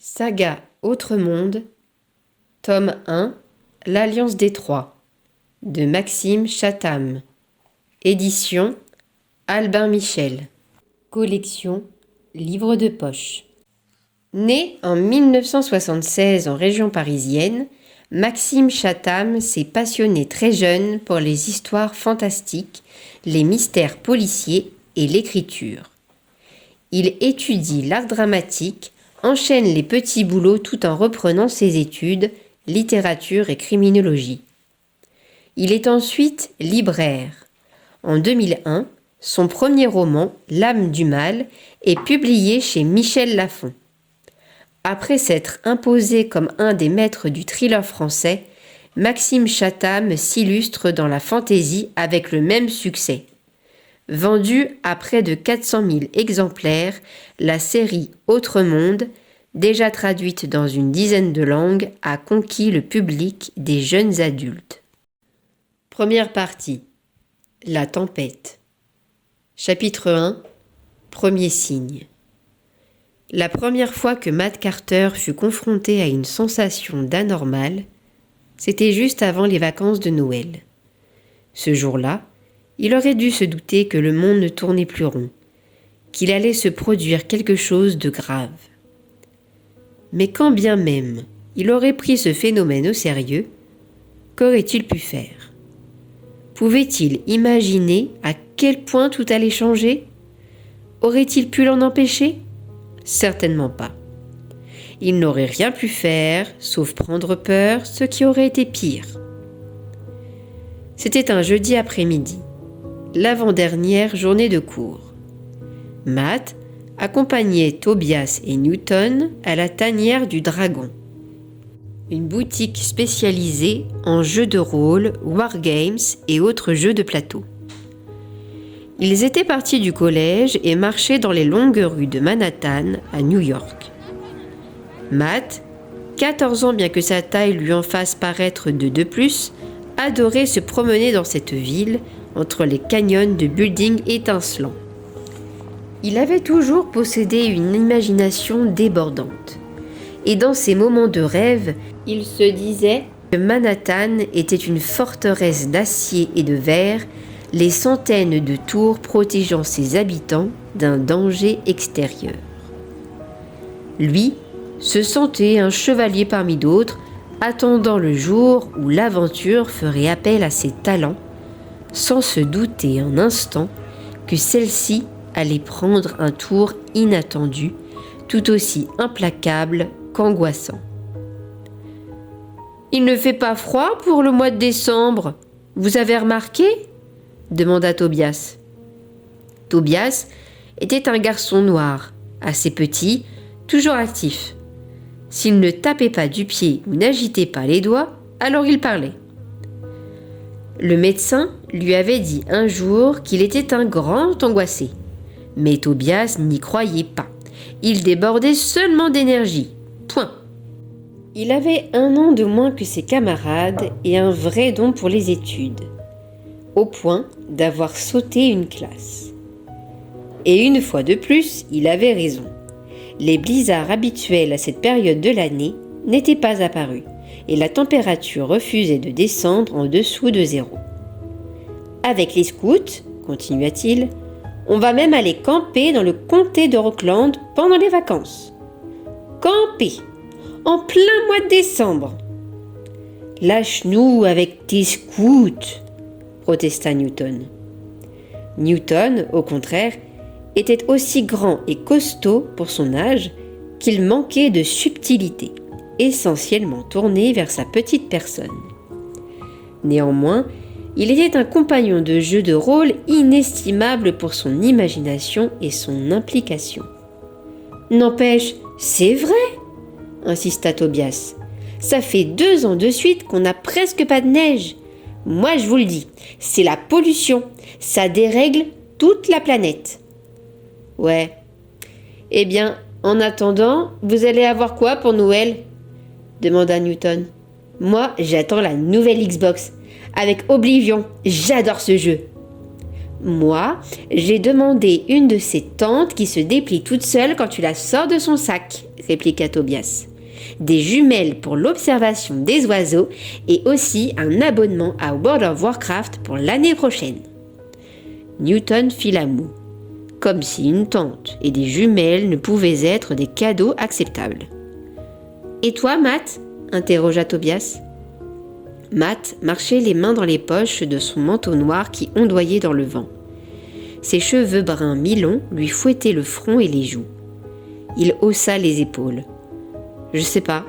Saga Autre Monde, tome 1, L'Alliance des Trois, de Maxime Chatham, édition Albin Michel, collection Livres de poche. Né en 1976 en région parisienne, Maxime Chatham s'est passionné très jeune pour les histoires fantastiques, les mystères policiers et l'écriture. Il étudie l'art dramatique, enchaîne les petits boulots tout en reprenant ses études, littérature et criminologie. Il est ensuite libraire. En 2001, son premier roman, L'âme du mal, est publié chez Michel Lafon. Après s'être imposé comme un des maîtres du thriller français, Maxime Chatham s'illustre dans la fantaisie avec le même succès. Vendue à près de 400 000 exemplaires, la série Autre Monde, déjà traduite dans une dizaine de langues, a conquis le public des jeunes adultes. Première partie. La tempête. Chapitre 1. Premier signe. La première fois que Matt Carter fut confronté à une sensation d'anormal, c'était juste avant les vacances de Noël. Ce jour-là, il aurait dû se douter que le monde ne tournait plus rond, qu'il allait se produire quelque chose de grave. Mais quand bien même il aurait pris ce phénomène au sérieux, qu'aurait-il pu faire ? Pouvait-il imaginer à quel point tout allait changer ? Aurait-il pu l'en empêcher ? Certainement pas. Il n'aurait rien pu faire, sauf prendre peur, ce qui aurait été pire. C'était un jeudi après-midi, l'avant-dernière journée de cours. Matt accompagnait Tobias et Newton à la tanière du Dragon, une boutique spécialisée en jeux de rôle, wargames et autres jeux de plateau. Ils étaient partis du collège et marchaient dans les longues rues de Manhattan à New York. Matt, 14 ans bien que sa taille lui en fasse paraître de 2+, adorait se promener dans cette ville entre les canyons de buildings étincelants. Il avait toujours possédé une imagination débordante. Et dans ces moments de rêve, il se disait que Manhattan était une forteresse d'acier et de verre, les centaines de tours protégeant ses habitants d'un danger extérieur. Lui se sentait un chevalier parmi d'autres, attendant le jour où l'aventure ferait appel à ses talents, sans se douter un instant que celle-ci allait prendre un tour inattendu, tout aussi implacable qu'angoissant. « Il ne fait pas froid pour le mois de décembre, vous avez remarqué ?» demanda Tobias. Tobias était un garçon noir, assez petit, toujours actif. S'il ne tapait pas du pied ou n'agitait pas les doigts, alors il parlait. Le médecin lui avait dit un jour qu'il était un grand angoissé. Mais Tobias n'y croyait pas. Il débordait seulement d'énergie. Point. Il avait 1 an de moins que ses camarades et un vrai don pour les études, au point d'avoir sauté une classe. Et une fois de plus, il avait raison. Les blizzards habituels à cette période de l'année n'étaient pas apparus, et la température refusait de descendre en dessous de 0. Avec les scouts, continua-t-il, on va même aller camper dans le comté de Rockland pendant les vacances. Camper en plein mois de décembre. Lâche-nous avec tes scouts, protesta Newton. Newton, au contraire, était aussi grand et costaud pour son âge qu'il manquait de subtilité, essentiellement tourné vers sa petite personne. Néanmoins, il était un compagnon de jeu de rôle inestimable pour son imagination et son implication. « N'empêche, c'est vrai !» insista Tobias. « Ça fait 2 ans de suite qu'on n'a presque pas de neige. Moi, je vous le dis, c'est la pollution. Ça dérègle toute la planète. » « Ouais. Eh bien, en attendant, vous allez avoir quoi pour Noël ?» demanda Newton. « Moi, j'attends la nouvelle Xbox. Avec Oblivion, j'adore ce jeu. » « Moi, j'ai demandé une de ces tentes qui se déplie toute seule quand tu la sors de son sac, répliqua Tobias. Des jumelles pour l'observation des oiseaux et aussi un abonnement à World of Warcraft pour l'année prochaine. Newton fit la moue, comme si une tente et des jumelles ne pouvaient être des cadeaux acceptables. « Et toi, Matt ?» interrogea Tobias. Matt marchait les mains dans les poches de son manteau noir qui ondoyait dans le vent. Ses cheveux bruns mi-longs lui fouettaient le front et les joues. Il haussa les épaules. « Je sais pas.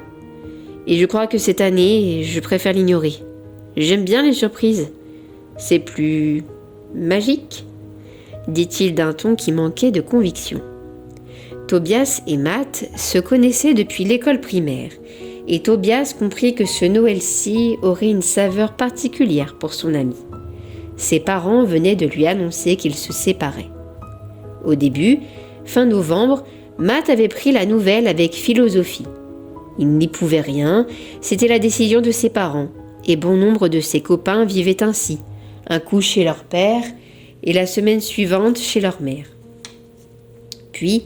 Et je crois que cette année, je préfère l'ignorer. J'aime bien les surprises. C'est plus magique ?» dit-il d'un ton qui manquait de conviction. Tobias et Matt se connaissaient depuis l'école primaire, et Tobias comprit que ce Noël-ci aurait une saveur particulière pour son ami. Ses parents venaient de lui annoncer qu'ils se séparaient. Au début, fin novembre, Matt avait pris la nouvelle avec philosophie. Il n'y pouvait rien, c'était la décision de ses parents, et bon nombre de ses copains vivaient ainsi, un coup chez leur père et la semaine suivante chez leur mère. Puis,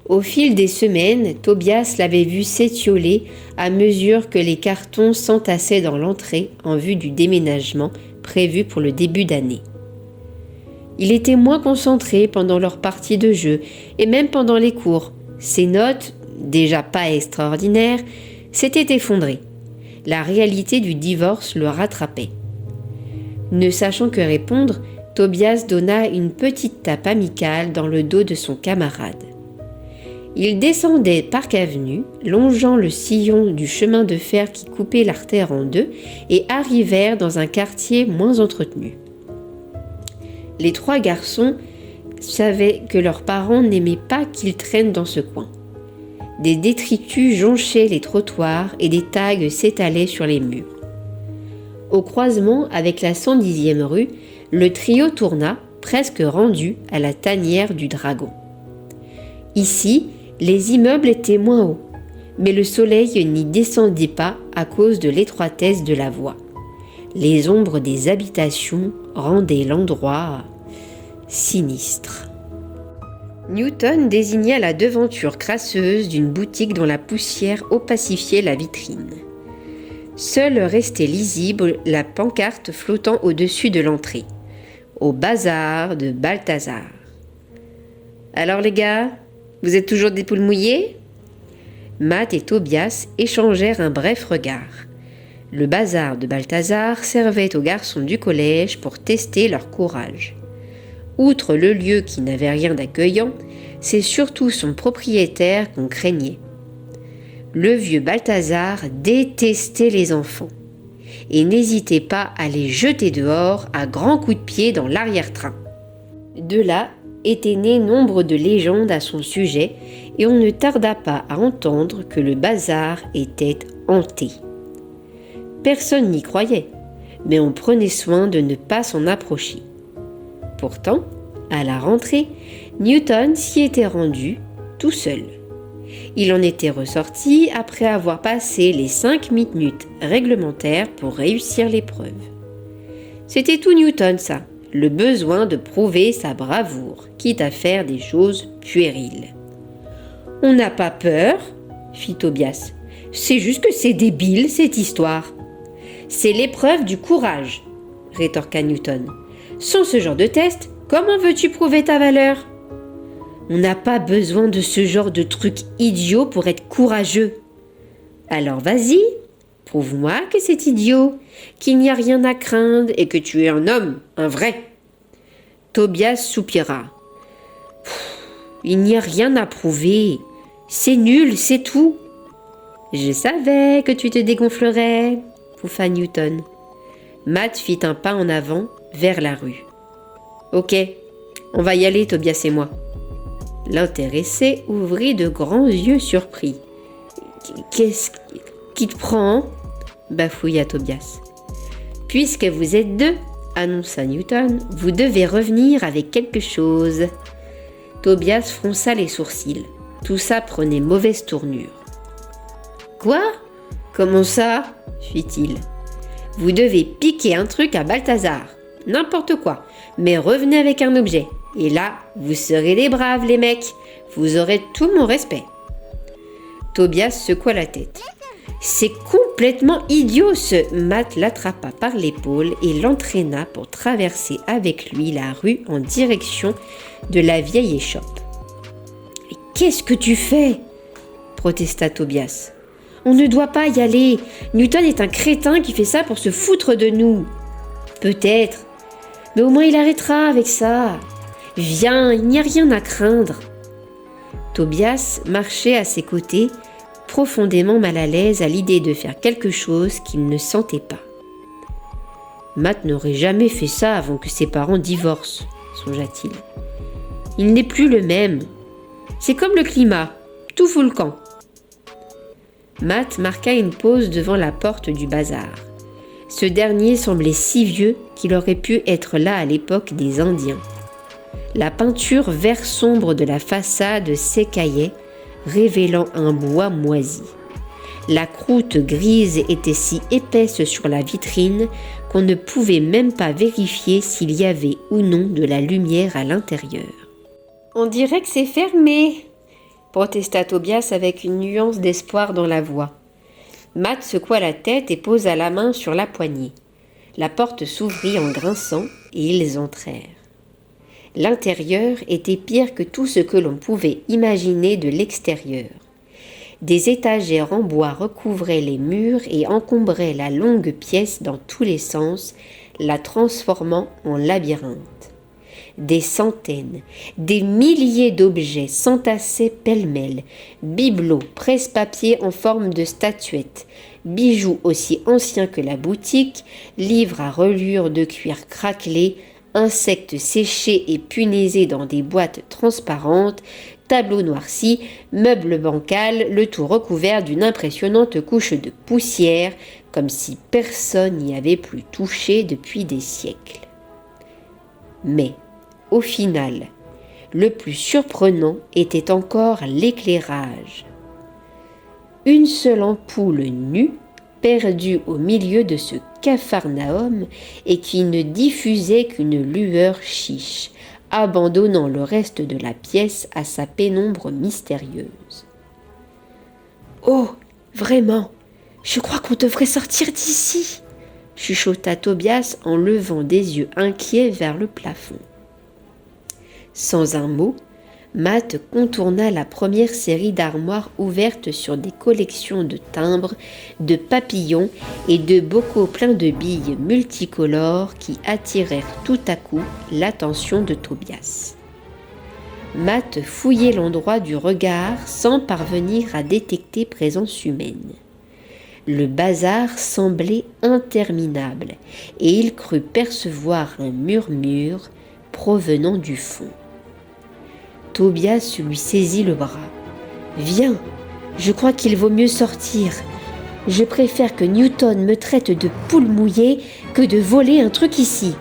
au fil des semaines, Tobias l'avait vu s'étioler à mesure que les cartons s'entassaient dans l'entrée en vue du déménagement prévu pour le début d'année. Il était moins concentré pendant leurs parties de jeu et même pendant les cours. Ses notes, déjà pas extraordinaires, s'étaient effondrées. La réalité du divorce le rattrapait. Ne sachant que répondre, Tobias donna une petite tape amicale dans le dos de son camarade. Ils descendaient Park Avenue, longeant le sillon du chemin de fer qui coupait l'artère en deux, et arrivèrent dans un quartier moins entretenu. Les trois garçons savaient que leurs parents n'aimaient pas qu'ils traînent dans ce coin. Des détritus jonchaient les trottoirs et des tags s'étalaient sur les murs. Au croisement avec la 110e rue, le trio tourna, presque rendu à la tanière du Dragon. Ici, les immeubles étaient moins hauts, mais le soleil n'y descendait pas à cause de l'étroitesse de la voie. Les ombres des habitations rendaient l'endroit sinistre. Newton désigna la devanture crasseuse d'une boutique dont la poussière opacifiait la vitrine. Seule restait lisible la pancarte flottant au-dessus de l'entrée. Au bazar de Balthazar. Alors les gars, vous êtes toujours des poules mouillées ? Matt et Tobias échangèrent un bref regard. Le bazar de Balthazar servait aux garçons du collège pour tester leur courage. Outre le lieu qui n'avait rien d'accueillant, c'est surtout son propriétaire qu'on craignait. Le vieux Balthazar détestait les enfants et n'hésitait pas à les jeter dehors à grands coups de pied dans l'arrière-train. De là étaient nées nombre de légendes à son sujet et on ne tarda pas à entendre que le bazar était hanté. Personne n'y croyait, mais on prenait soin de ne pas s'en approcher. Pourtant, à la rentrée, Newton s'y était rendu tout seul. Il en était ressorti après avoir passé les 5 minutes réglementaires pour réussir l'épreuve. C'était tout Newton, ça, le besoin de prouver sa bravoure, quitte à faire des choses puériles. « On n'a pas peur ?» fit Tobias. « C'est juste que c'est débile, cette histoire. »« C'est l'épreuve du courage, » rétorqua Newton. « Sans ce genre de test, comment veux-tu prouver ta valeur ? On n'a pas besoin de ce genre de truc idiot pour être courageux. Alors vas-y, prouve-moi que c'est idiot, qu'il n'y a rien à craindre et que tu es un homme, un vrai. » Tobias soupira. « Il n'y a rien à prouver. C'est nul, c'est tout. »« Je savais que tu te dégonflerais, » pouffa Newton. Matt fit un pas en avant vers la rue. « Ok, on va y aller, Tobias et moi. » L'intéressé ouvrit de grands yeux surpris. « Qu'est-ce qui te prend ?» bafouilla Tobias. « Puisque vous êtes deux, » annonça Newton, « vous devez revenir avec quelque chose. » Tobias fronça les sourcils. Tout ça prenait mauvaise tournure. « Quoi ? Comment ça ?» fit-il. « Vous devez piquer un truc à Balthazar. n'importe quoi, mais revenez avec un objet. Et là, vous serez des braves, les mecs. Vous aurez tout mon respect. » Tobias secoua la tête. « C'est complètement idiot ce !» Matt l'attrapa par l'épaule et l'entraîna pour traverser avec lui la rue en direction de la vieille échoppe. « Mais qu'est-ce que tu fais ?» protesta Tobias. « On ne doit pas y aller. Newton est un crétin qui fait ça pour se foutre de nous. »« Peut-être, mais au moins il arrêtera avec ça. Viens, il n'y a rien à craindre. » Tobias marchait à ses côtés, profondément mal à l'aise à l'idée de faire quelque chose qu'il ne sentait pas. Matt n'aurait jamais fait ça avant que ses parents divorcent, songea-t-il. Il n'est plus le même. C'est comme le climat, tout fout le camp. Matt marqua une pause devant la porte du bazar. Ce dernier semblait si vieux qu'il aurait pu être là à l'époque des Indiens. La peinture vert sombre de la façade s'écaillait, révélant un bois moisi. La croûte grise était si épaisse sur la vitrine qu'on ne pouvait même pas vérifier s'il y avait ou non de la lumière à l'intérieur. « On dirait que c'est fermé !» protesta Tobias avec une nuance d'espoir dans la voix. Matt secoua la tête et posa la main sur la poignée. La porte s'ouvrit en grinçant et ils entrèrent. L'intérieur était pire que tout ce que l'on pouvait imaginer de l'extérieur. Des étagères en bois recouvraient les murs et encombraient la longue pièce dans tous les sens, la transformant en labyrinthe. Des centaines, des milliers d'objets s'entassaient pêle-mêle, bibelots, presse-papier en forme de statuettes, bijoux aussi anciens que la boutique, livres à reliure de cuir craquelé, insectes séchés et punaisés dans des boîtes transparentes, tableaux noircis, meubles bancals, le tout recouvert d'une impressionnante couche de poussière, comme si personne n'y avait plus touché depuis des siècles. Mais, au final, le plus surprenant était encore l'éclairage. Une seule ampoule nue, perdue au milieu de ce capharnaüm et qui ne diffusait qu'une lueur chiche, abandonnant le reste de la pièce à sa pénombre mystérieuse. « Oh, vraiment, je crois qu'on devrait sortir d'ici !» chuchota Tobias en levant des yeux inquiets vers le plafond. Sans un mot, Matt contourna la première série d'armoires ouvertes sur des collections de timbres, de papillons et de bocaux pleins de billes multicolores qui attirèrent tout à coup l'attention de Tobias. Matt fouillait l'endroit du regard sans parvenir à détecter présence humaine. Le bazar semblait interminable et il crut percevoir un murmure provenant du fond. Tobias lui saisit le bras. « Viens, je crois qu'il vaut mieux sortir. Je préfère que Newton me traite de poule mouillée que de voler un truc ici. »«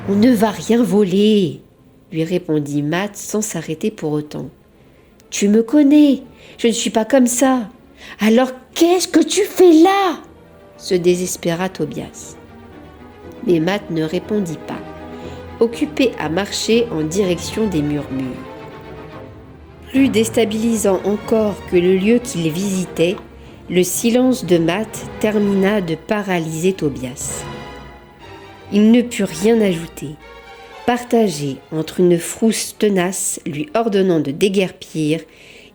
On ne va rien voler, » lui répondit Matt sans s'arrêter pour autant. « Tu me connais, je ne suis pas comme ça. Alors qu'est-ce que tu fais là ?» se désespéra Tobias. Mais Matt ne répondit pas, occupé à marcher en direction des murmures. Plus déstabilisant encore que le lieu qu'il visitait, le silence de Matt termina de paralyser Tobias. Il ne put rien ajouter, partagé entre une frousse tenace lui ordonnant de déguerpir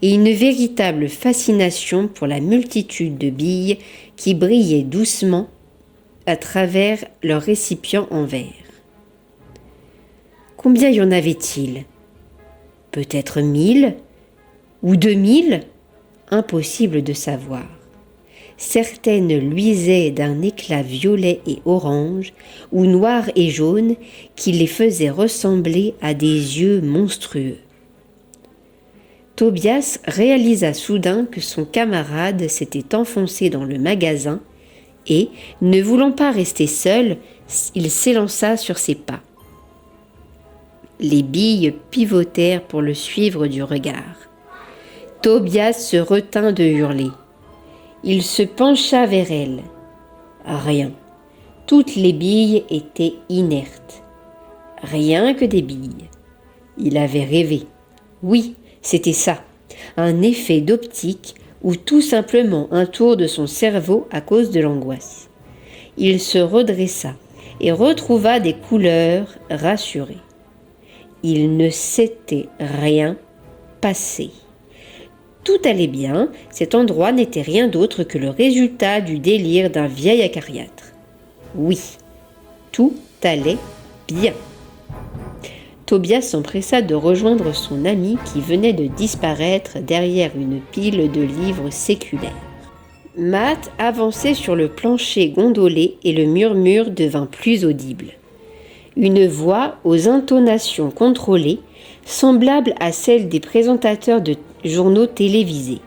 et une véritable fascination pour la multitude de billes qui brillaient doucement à travers leur récipient en verre. Combien y en avait-il ? Peut-être 1000 ou 2000 ? Impossible de savoir. Certaines luisaient d'un éclat violet et orange ou noir et jaune qui les faisait ressembler à des yeux monstrueux. Tobias réalisa soudain que son camarade s'était enfoncé dans le magasin et, ne voulant pas rester seul, il s'élança sur ses pas. Les billes pivotèrent pour le suivre du regard. Tobias se retint de hurler. Il se pencha vers elle. Rien. Toutes les billes étaient inertes. Rien que des billes. Il avait rêvé. Oui, c'était ça. Un effet d'optique ou tout simplement un tour de son cerveau à cause de l'angoisse. Il se redressa et retrouva des couleurs rassurées. Il ne s'était rien passé. Tout allait bien, cet endroit n'était rien d'autre que le résultat du délire d'un vieil acariâtre. Oui, tout allait bien. Tobias s'empressa de rejoindre son ami qui venait de disparaître derrière une pile de livres séculaires. Matt avançait sur le plancher gondolé et le murmure devint plus audible. Une voix aux intonations contrôlées, semblable à celle des présentateurs de journaux télévisés.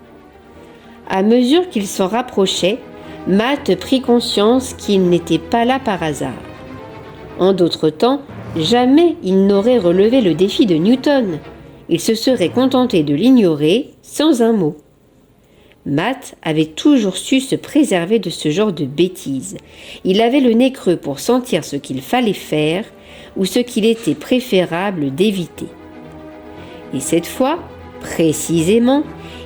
À mesure qu'il s'en rapprochait, Matt prit conscience qu'il n'était pas là par hasard. En d'autres temps, jamais il n'aurait relevé le défi de Newton. Il se serait contenté de l'ignorer sans un mot. Matt avait toujours su se préserver de ce genre de bêtises. Il avait le nez creux pour sentir ce qu'il fallait faire ou ce qu'il était préférable d'éviter. Et cette fois, précisément,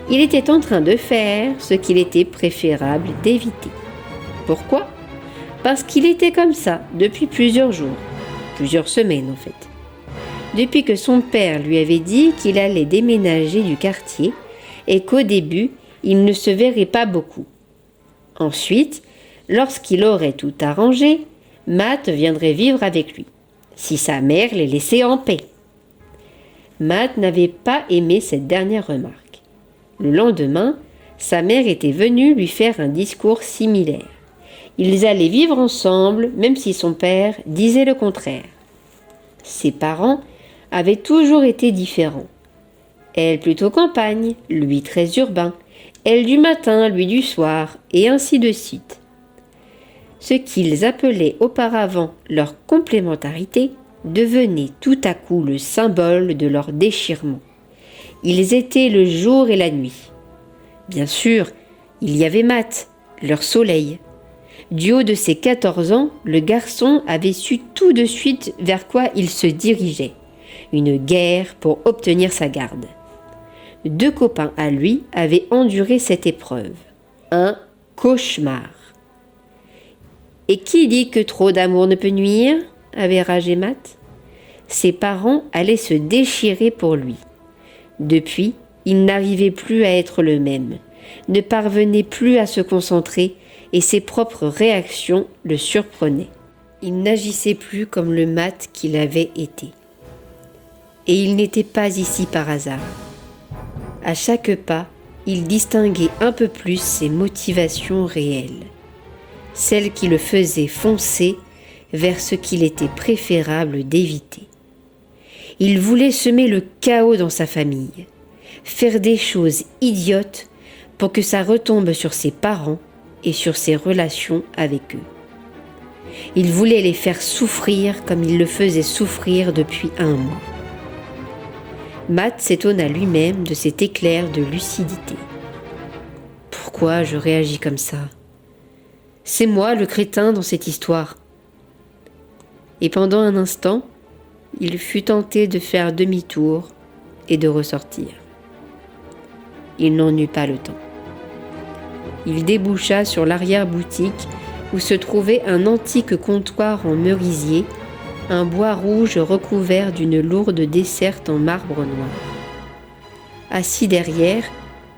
il était en train de faire ce qu'il était préférable d'éviter. Pourquoi ? Parce qu'il était comme ça depuis plusieurs jours, plusieurs semaines en fait. Depuis que son père lui avait dit qu'il allait déménager du quartier et qu'au début, il ne se verrait pas beaucoup. Ensuite, lorsqu'il aurait tout arrangé, Matt viendrait vivre avec lui, si sa mère les laissait en paix. Matt n'avait pas aimé cette dernière remarque. Le lendemain, sa mère était venue lui faire un discours similaire. Ils allaient vivre ensemble, même si son père disait le contraire. Ses parents avaient toujours été différents. Elle plutôt campagne, lui très urbain, elle du matin, lui du soir, et ainsi de suite. Ce qu'ils appelaient auparavant leur complémentarité devenait tout à coup le symbole de leur déchirement. Ils étaient le jour et la nuit. Bien sûr, il y avait Matt, leur soleil. Du haut de ses 14 ans, le garçon avait su tout de suite vers quoi il se dirigeait. Une guerre pour obtenir sa garde. 2 copains à lui avaient enduré cette épreuve. Un cauchemar. Et qui dit que trop d'amour ne peut nuire ? Avait ragé Matt. Ses parents allaient se déchirer pour lui. Depuis, il n'arrivait plus à être le même, ne parvenait plus à se concentrer et ses propres réactions le surprenaient. Il n'agissait plus comme le Matt qu'il avait été. Et il n'était pas ici par hasard. À chaque pas, il distinguait un peu plus ses motivations réelles, celles qui le faisaient foncer vers ce qu'il était préférable d'éviter. Il voulait semer le chaos dans sa famille, faire des choses idiotes pour que ça retombe sur ses parents et sur ses relations avec eux. Il voulait les faire souffrir comme il le faisait souffrir depuis 1 mois. Matt s'étonna lui-même de cet éclair de lucidité. Pourquoi je réagis comme ça ? C'est moi le crétin dans cette histoire. Et pendant un instant, il fut tenté de faire demi-tour et de ressortir. Il n'en eut pas le temps. Il déboucha sur l'arrière-boutique où se trouvait un antique comptoir en merisier, un bois rouge recouvert d'une lourde desserte en marbre noir. Assis derrière,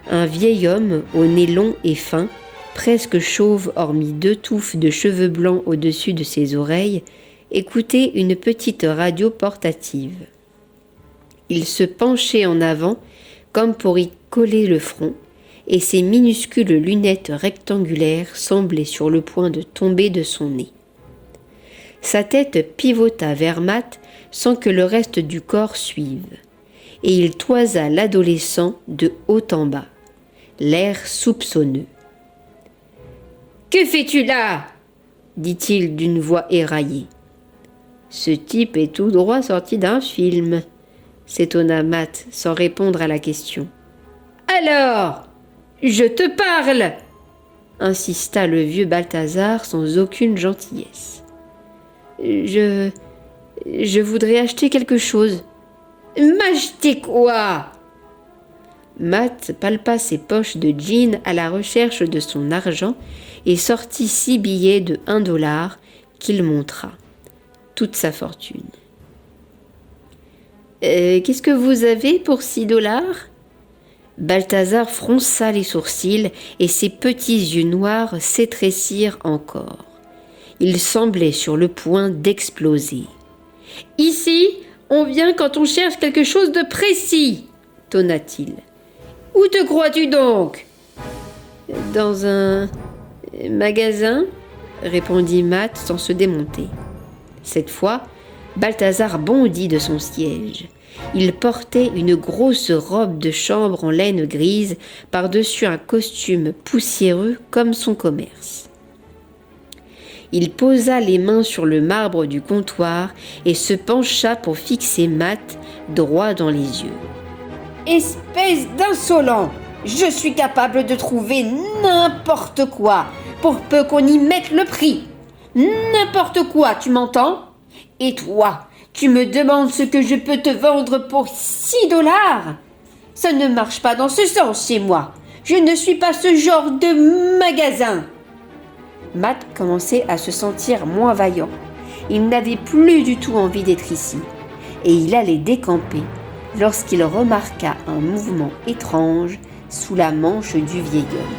un vieil homme au nez long et fin, presque chauve hormis 2 touffes de cheveux blancs au-dessus de ses oreilles, écoutait une petite radio portative. Il se penchait en avant comme pour y coller le front, et ses minuscules lunettes rectangulaires semblaient sur le point de tomber de son nez. Sa tête pivota vers Matt sans que le reste du corps suive, et il toisa l'adolescent de haut en bas, l'air soupçonneux. « Que fais-tu là ?» dit-il d'une voix éraillée. « Ce type est tout droit sorti d'un film », s'étonna Matt sans répondre à la question. « Alors, je te parle !» insista le vieux Balthazar sans aucune gentillesse. Je voudrais acheter quelque chose. » « M'acheter quoi ?» Matt palpa ses poches de jean à la recherche de son argent et sortit 6 billets de $1 qu'il montra. Toute sa fortune. « Qu'est-ce que vous avez pour $6 ?» Balthazar fronça les sourcils et ses petits yeux noirs s'étrécirent encore. Il semblait sur le point d'exploser. « Ici, on vient quand on cherche quelque chose de précis, tonna-t-il. « Où te crois-tu donc ?»« Dans un magasin ?» répondit Matt sans se démonter. Cette fois, Balthazar bondit de son siège. Il portait une grosse robe de chambre en laine grise par-dessus un costume poussiéreux comme son commerce. Il posa les mains sur le marbre du comptoir et se pencha pour fixer Matt droit dans les yeux. « Espèce d'insolent! Je suis capable de trouver n'importe quoi, pour peu qu'on y mette le prix. N'importe quoi, tu m'entends? Et toi, tu me demandes ce que je peux te vendre pour $6 ? Ça ne marche pas dans ce sens chez moi. Je ne suis pas ce genre de magasin. » Matt commençait à se sentir moins vaillant. Il n'avait plus du tout envie d'être ici. Et il allait décamper lorsqu'il remarqua un mouvement étrange sous la manche du vieil homme.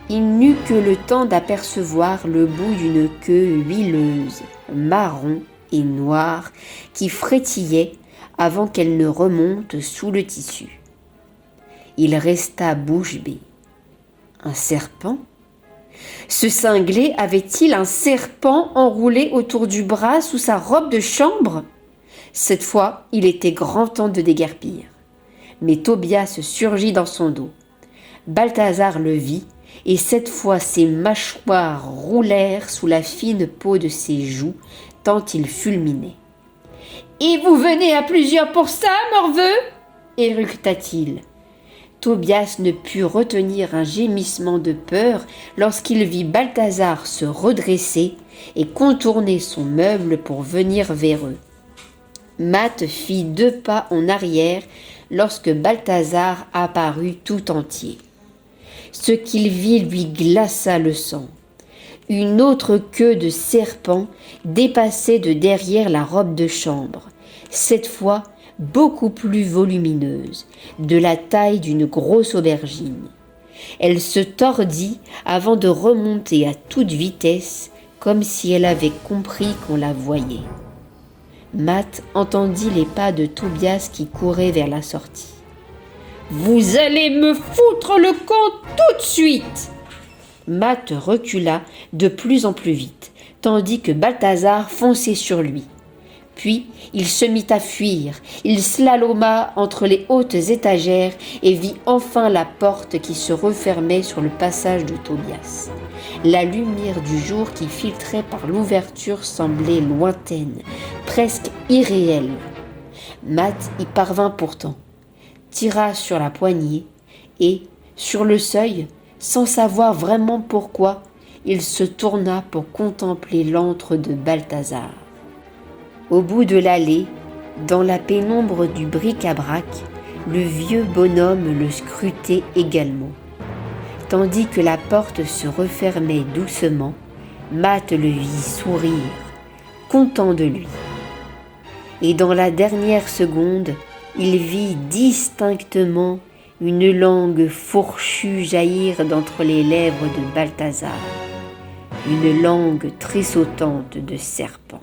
Il n'eut que le temps d'apercevoir le bout d'une queue huileuse, marron et noire, qui frétillait avant qu'elle ne remonte sous le tissu. Il resta bouche bée. Un serpent ? Ce cinglé avait-il un serpent enroulé autour du bras sous sa robe de chambre ? Cette fois, il était grand temps de déguerpir. Mais Tobias surgit dans son dos. Balthazar le vit, et cette fois ses mâchoires roulèrent sous la fine peau de ses joues, tant il fulminait. « Et vous venez à plusieurs pour ça, morveux ?» éructa-t-il. Tobias ne put retenir un gémissement de peur lorsqu'il vit Balthazar se redresser et contourner son meuble pour venir vers eux. Matt fit 2 pas en arrière lorsque Balthazar apparut tout entier. Ce qu'il vit lui glaça le sang. Une autre queue de serpent dépassait de derrière la robe de chambre, cette fois beaucoup plus volumineuse, de la taille d'une grosse aubergine. Elle se tordit avant de remonter à toute vitesse, comme si elle avait compris qu'on la voyait. Matt entendit les pas de Tobias qui courait vers la sortie. « Vous allez me foutre le camp tout de suite !» Matt recula de plus en plus vite, tandis que Balthazar fonçait sur lui. Puis, il se mit à fuir. Il slaloma entre les hautes étagères et vit enfin la porte qui se refermait sur le passage de Tobias. La lumière du jour qui filtrait par l'ouverture semblait lointaine, presque irréelle. Matt y parvint pourtant, tira sur la poignée et, sur le seuil, sans savoir vraiment pourquoi, il se tourna pour contempler l'antre de Balthazar. Au bout de l'allée, dans la pénombre du bric-à-brac, le vieux bonhomme le scrutait également. Tandis que la porte se refermait doucement, Matt le vit sourire, content de lui. Et dans la dernière seconde, il vit distinctement une langue fourchue jaillir d'entre les lèvres de Balthazar, une langue tressautante de serpent.